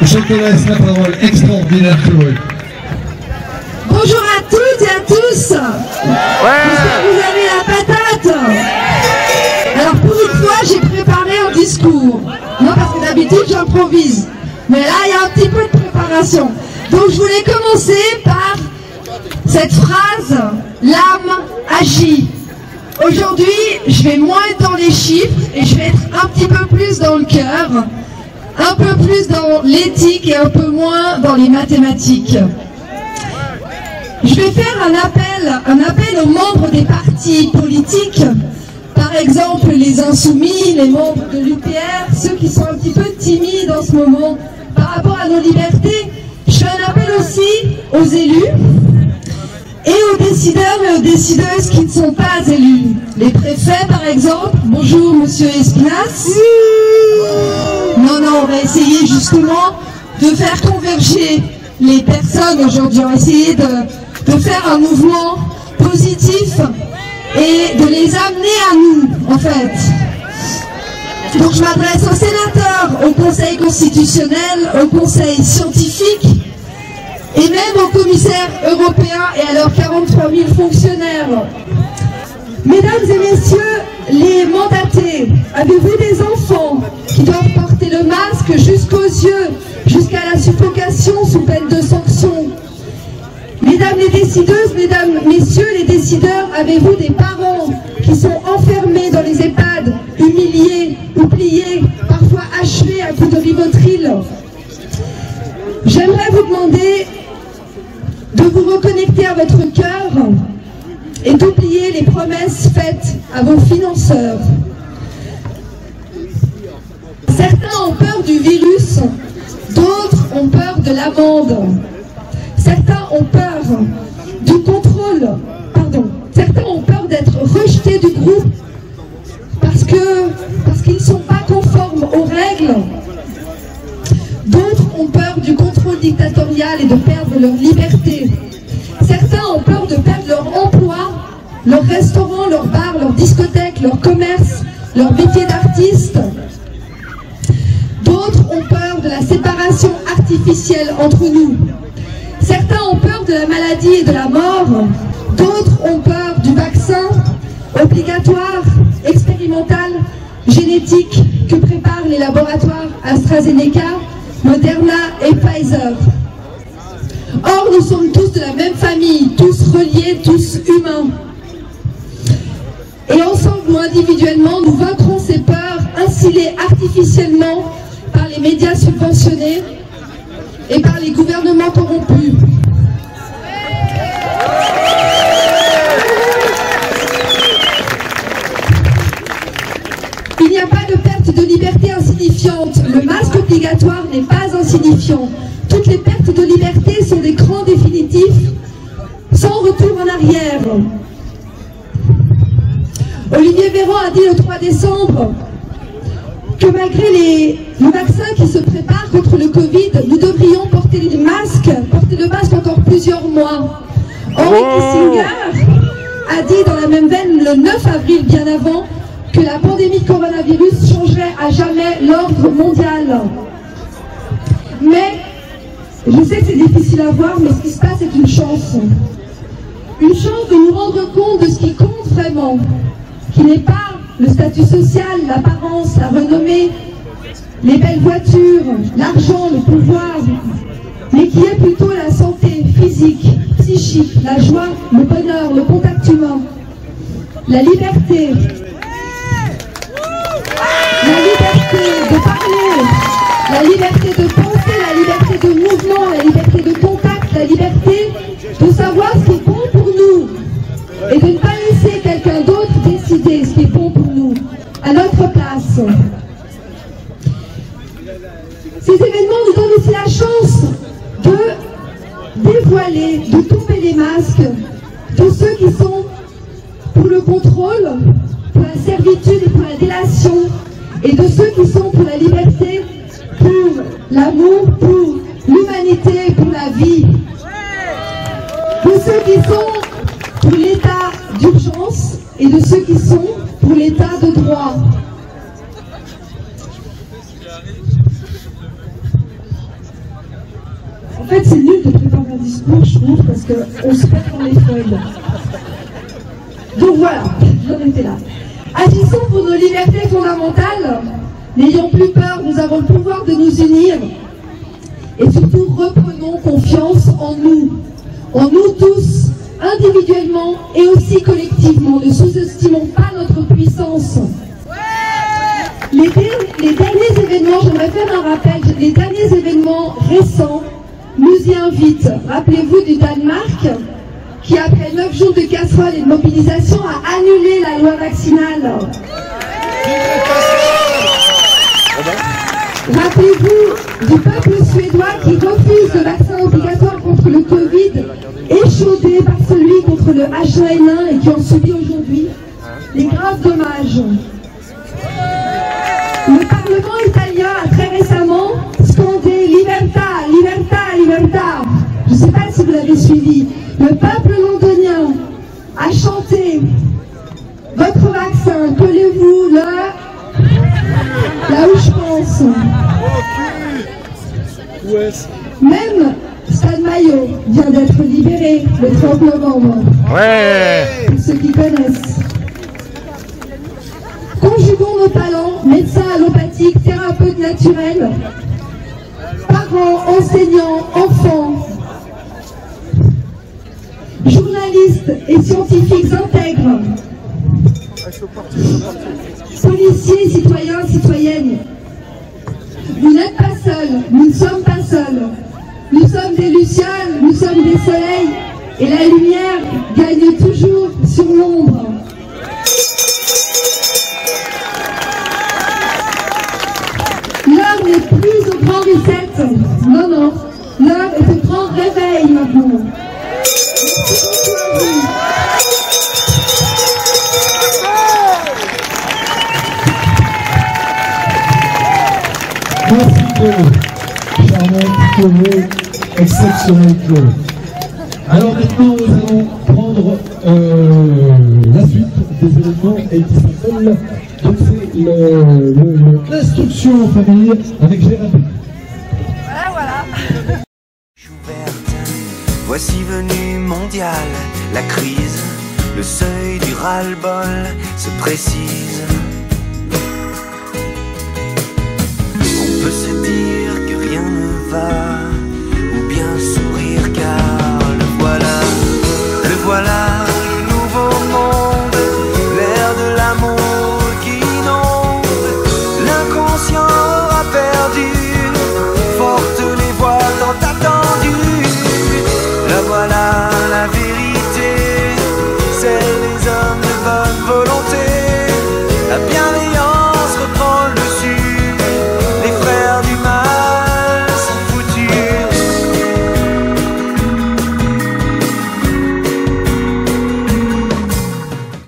Je te laisse la parole, extraordinaire Chloé. Bonjour à toutes et à tous. J'espère que vous avez la patate. Alors pour une fois, j'ai préparé un discours. Non, parce que d'habitude, j'improvise. Mais là, il y a un petit peu de préparation. Donc je voulais commencer par cette phrase, l'âme agit. Aujourd'hui, je vais moins être dans les chiffres et je vais être un petit peu plus dans le cœur, un peu plus dans l'éthique et un peu moins dans les mathématiques. Je vais faire un appel aux membres des partis politiques, par exemple les Insoumis, les membres de l'UPR, ceux qui sont un petit peu timides en ce moment par rapport à nos libertés. Je fais un appel aussi aux élus et aux décideurs et aux décideuses qui ne sont pas élus. Les préfets, par exemple. Bonjour, monsieur Espinas. Non, on va essayer justement de faire converger les personnes aujourd'hui. On va essayer de faire un mouvement positif et de les amener à nous, en fait. Donc je m'adresse aux sénateurs, au Conseil constitutionnel, au Conseil scientifique, et même aux commissaires européens et à leurs 43 000 fonctionnaires. Mesdames et messieurs les mandatés, avez-vous des enfants qui doivent porter le masque jusqu'aux yeux, jusqu'à la suffocation sous peine de sanction? Mesdames les décideuses, mesdames, messieurs les décideurs, avez-vous des parents qui sont enfermés dans les EHPAD, humiliés, oubliés, parfois achevés à coups de Rivotril? J'aimerais vous demander de vous reconnecter à votre cœur et d'oublier les promesses faites à vos financeurs. Certains ont peur du virus, d'autres ont peur de l'amende. Certains ont peur du contrôle, certains ont peur d'être rejetés du groupe parce qu'ils ne sont pas conformes aux règles. D'autres ont peur du contrôle dictatorial et de perdre leur liberté. Certains ont peur de perdre leur emploi, leur restaurant, leur bar, leur discothèque, leur commerce, leur métier d'artiste. D'autres ont peur de la séparation artificielle entre nous. Certains ont peur de la maladie et de la mort. D'autres ont peur du vaccin obligatoire, expérimental, génétique que préparent les laboratoires AstraZeneca, Moderna et Pfizer. Or, nous sommes tous de la même famille, tous reliés, tous humains. Et ensemble ou individuellement, nous vaincrons ces peurs instillées artificiellement par les médias subventionnés et par les gouvernements corrompus. Il n'y a pas de perte de liberté insignifiante. Le masque obligatoire n'est pas insignifiant. Toutes les pertes de liberté sont des crans définitifs, sans retour en arrière. Olivier Véran a dit le 3 décembre que malgré le vaccin qui se prépare contre le Covid, nous devrions porter le masque encore plusieurs mois. Henry Kissinger a dit dans la même veine le 9 avril, bien avant, que la pandémie de coronavirus changerait à jamais l'ordre mondial. Mais, je sais que c'est difficile à voir, mais ce qui se passe est une chance. Une chance de nous rendre compte de ce qui compte vraiment, qui n'est pas le statut social, l'apparence, la renommée, les belles voitures, l'argent, le pouvoir, mais qui est plutôt la santé physique, psychique, la joie, le bonheur, le contact humain, la liberté de parler, la liberté de penser, la liberté de mouvement, la liberté de contact, la liberté de savoir ce qui est bon pour nous et de ne pas laisser quelqu'un d'autre décider ce qui est bon pour nous à notre place. Ces événements nous donnent aussi la chance de dévoiler, de tomber les masques de ceux qui sont pour le contrôle, pour la servitude et pour la délation, et de ceux qui sont pour la liberté, pour l'amour, pour l'humanité, pour la vie. De ceux qui sont pour l'état d'urgence et de ceux qui sont pour l'état de droit. En fait, c'est nul de préparer un discours, je trouve, parce qu'on se perd dans les feuilles. Donc voilà, j'en étais là. Agissons pour nos libertés fondamentales. N'ayons plus peur, nous avons le pouvoir de nous unir. Et surtout, reprenons confiance en nous tous, individuellement et aussi collectivement. Ne sous-estimons pas notre puissance. Les derniers événements, j'aimerais faire un rappel, les derniers événements récents nous y invitent. Rappelez-vous du Danemark, qui après 9 jours de casserole et de mobilisation a annulé la loi vaccinale. Rappelez-vous du peuple suédois qui refuse le vaccin obligatoire contre le Covid, échaudé par celui contre le H1N1 et qui en subit aujourd'hui les graves dommages. Le Parlement italien a très récemment scandé Libertà, Libertà, Libertà. Je ne sais pas si vous l'avez suivi. Le peuple londonien a chanté votre vaccin, collez-vous là où je pense. Même Stan Mayo vient d'être libéré le 30 novembre. Pour ceux qui connaissent. Conjuguons nos talents, médecins allopathiques, thérapeutes naturels, parents, enseignants, enfants, journalistes et scientifiques intègres, policiers, citoyens, citoyennes. Vous n'êtes pas seuls, nous ne sommes pas seuls. Nous sommes des lucioles, nous sommes des soleils, et la lumière gagne toujours sur l'ombre. L'heure n'est plus au grand reset, non, non, l'heure est au grand réveil maintenant. Merci Claude, charmante Claude, exceptionnel Claude. Alors maintenant nous allons prendre la suite des événements et qui s'appelle, donc c'est l'instruction en famille avec Gérard. Voilà. Voici venue mondiale, la crise, le seuil du ras-le-bol se précise.